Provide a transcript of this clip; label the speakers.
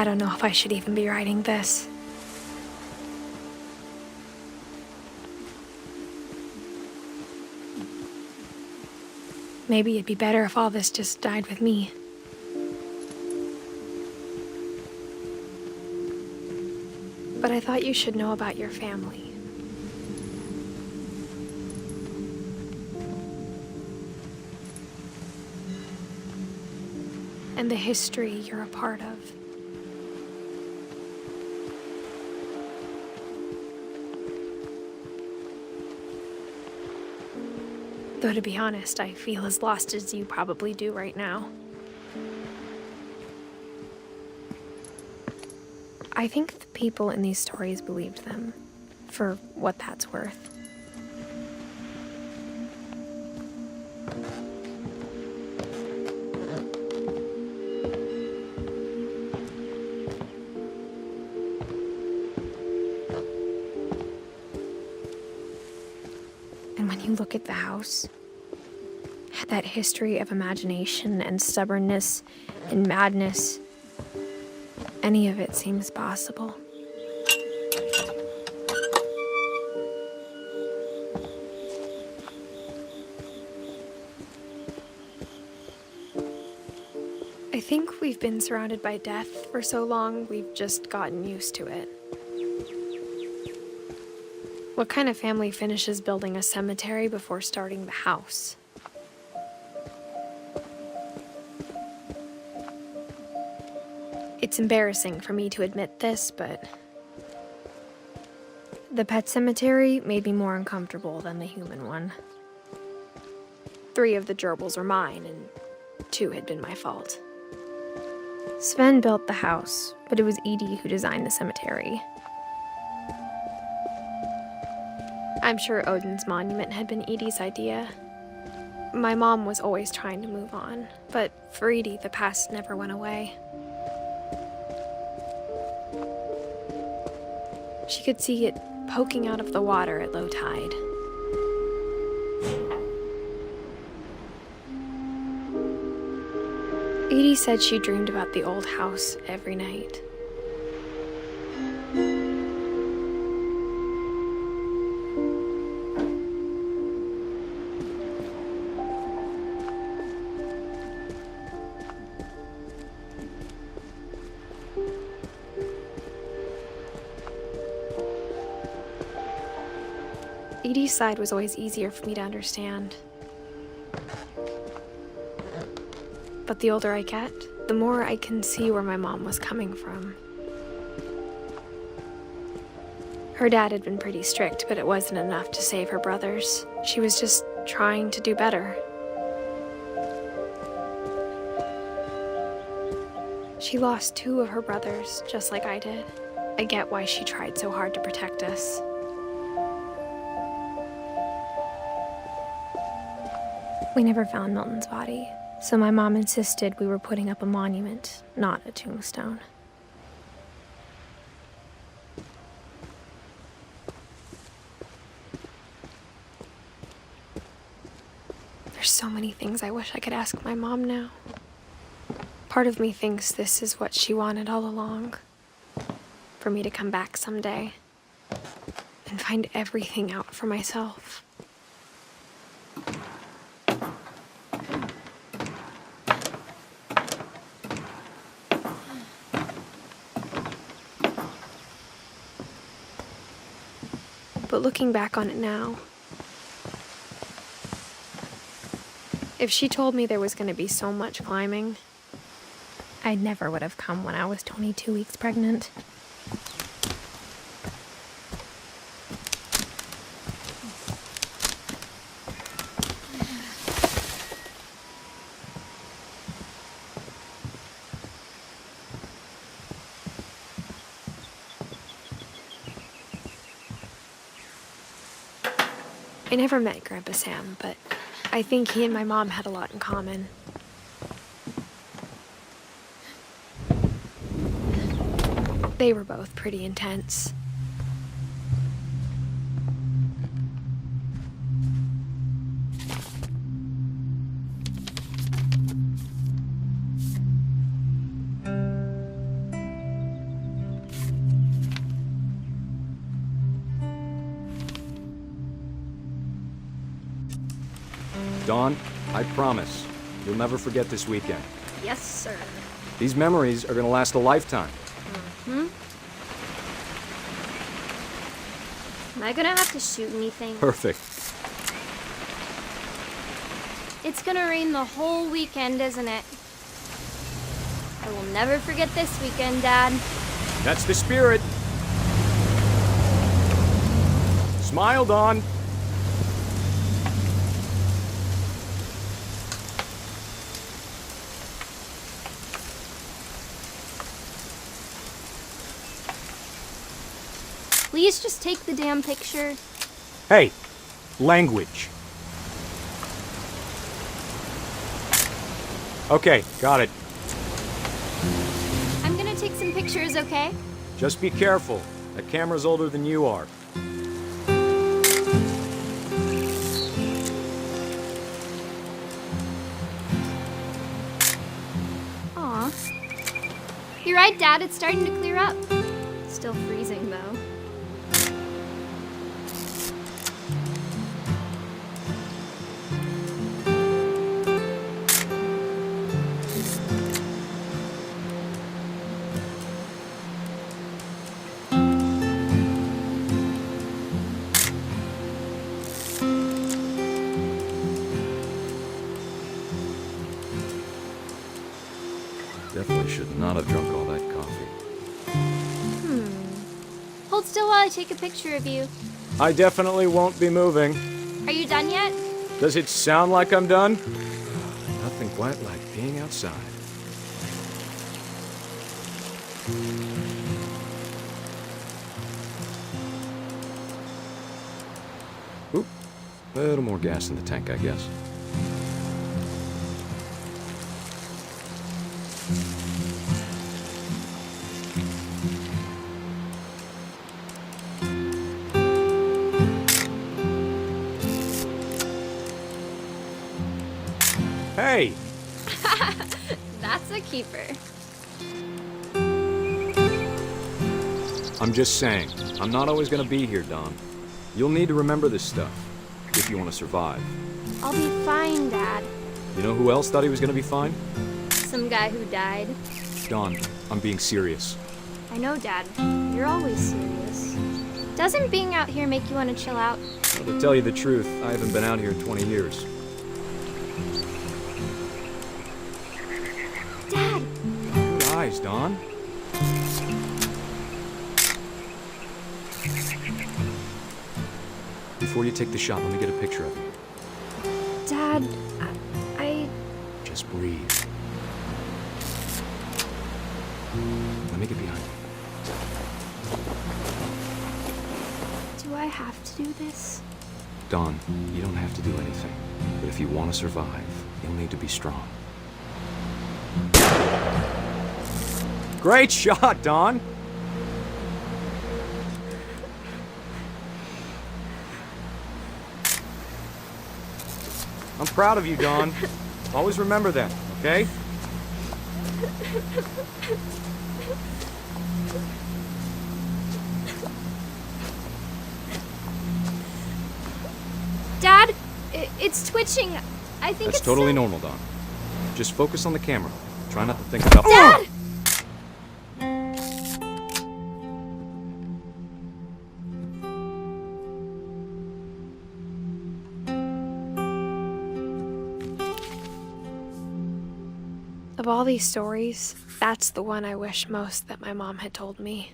Speaker 1: I don't know if I should even be writing this. Maybe it'd be better if all this just died with me. But I thought you should know about your family. And the history you're a part of. Though to be honest, I feel as lost as you probably do right now. I think the people in these stories believed them, for what that's worth. And when you look at the house, that history of imagination and stubbornness and madness, any of it seems possible. I think we've been surrounded by death for so long, we've just gotten used to it. What kind of family finishes building a cemetery before starting the house? It's embarrassing for me to admit this, but the pet cemetery made me more uncomfortable than the human one. 3 of the gerbils were mine, and 2 had been my fault. Sven built the house, but it was Edith who designed the cemetery. I'm sure Odin's monument had been Edith's idea. My mom was always trying to move on, but for Edith, the past never went away. She could see it poking out of the water at low tide. Edith said she dreamed about the old house every night. Edith's side was always easier for me to understand. But the older I get, the more I can see where my mom was coming from. Her dad had been pretty strict, but it wasn't enough to save her brothers. She was just trying to do better. She lost 2 of her brothers, just like I did. I get why she tried so hard to protect us. We never found Milton's body, so my mom insisted we were putting up a monument, not a tombstone. There's so many things I wish I could ask my mom now. Part of me thinks this is what she wanted all along, for me to come back someday and find everything out for myself. But looking back on it now, if she told me there was going to be so much climbing, I never would have come when I was 22 weeks pregnant. I never met Grandpa Sam, but I think he and my mom had a lot in common. They were both pretty intense.
Speaker 2: Dawn, I promise, you'll never forget this weekend.
Speaker 1: Yes, sir.
Speaker 2: These memories are gonna last a lifetime.
Speaker 1: Hmm? Am I gonna have to shoot anything?
Speaker 2: Perfect.
Speaker 1: It's gonna rain the whole weekend, isn't it? I will never forget this weekend, Dad.
Speaker 2: That's the spirit. Smile, Dawn.
Speaker 1: Please just take the damn picture.
Speaker 2: Hey, language. Okay, got it.
Speaker 1: I'm gonna take some pictures, okay?
Speaker 2: Just be careful. That camera's older than you are.
Speaker 1: Aw. You're right, Dad. It's starting to clear up. Still freezing, though.
Speaker 2: Definitely should not have drunk all that coffee.
Speaker 1: Hold still while I take a picture of you.
Speaker 2: I definitely won't be moving.
Speaker 1: Are you done yet?
Speaker 2: Does it sound like I'm done? Nothing quite like being outside. Oop. A little more gas in the tank, I guess. Hey!
Speaker 1: That's a keeper.
Speaker 2: I'm just saying, I'm not always gonna be here, Dawn. You'll need to remember this stuff, if you want to survive.
Speaker 1: I'll be fine, Dad.
Speaker 2: You know who else thought he was gonna be fine?
Speaker 1: Some guy who died.
Speaker 2: Dawn, I'm being serious.
Speaker 1: I know, Dad. You're always serious. Doesn't being out here make you want to chill out?
Speaker 2: Well, to tell you the truth, I haven't been out here in 20 years.
Speaker 1: Dad!
Speaker 2: Good eyes, Dawn. Before you take the shot, let me get a picture of you.
Speaker 1: Dad, I...
Speaker 2: Just breathe. Let me get behind you.
Speaker 1: Do I have to do this?
Speaker 2: Dawn, you don't have to do anything. But if you want to survive, you'll need to be strong. Great shot, Dawn! I'm proud of you, Dawn. Always remember that, okay?
Speaker 1: Dad, it's twitching. I think
Speaker 2: That's
Speaker 1: it's
Speaker 2: totally normal, Dawn. Just focus on the camera. Try not to think about—
Speaker 1: Dad! Of all these stories, that's the one I wish most that my mom had told me.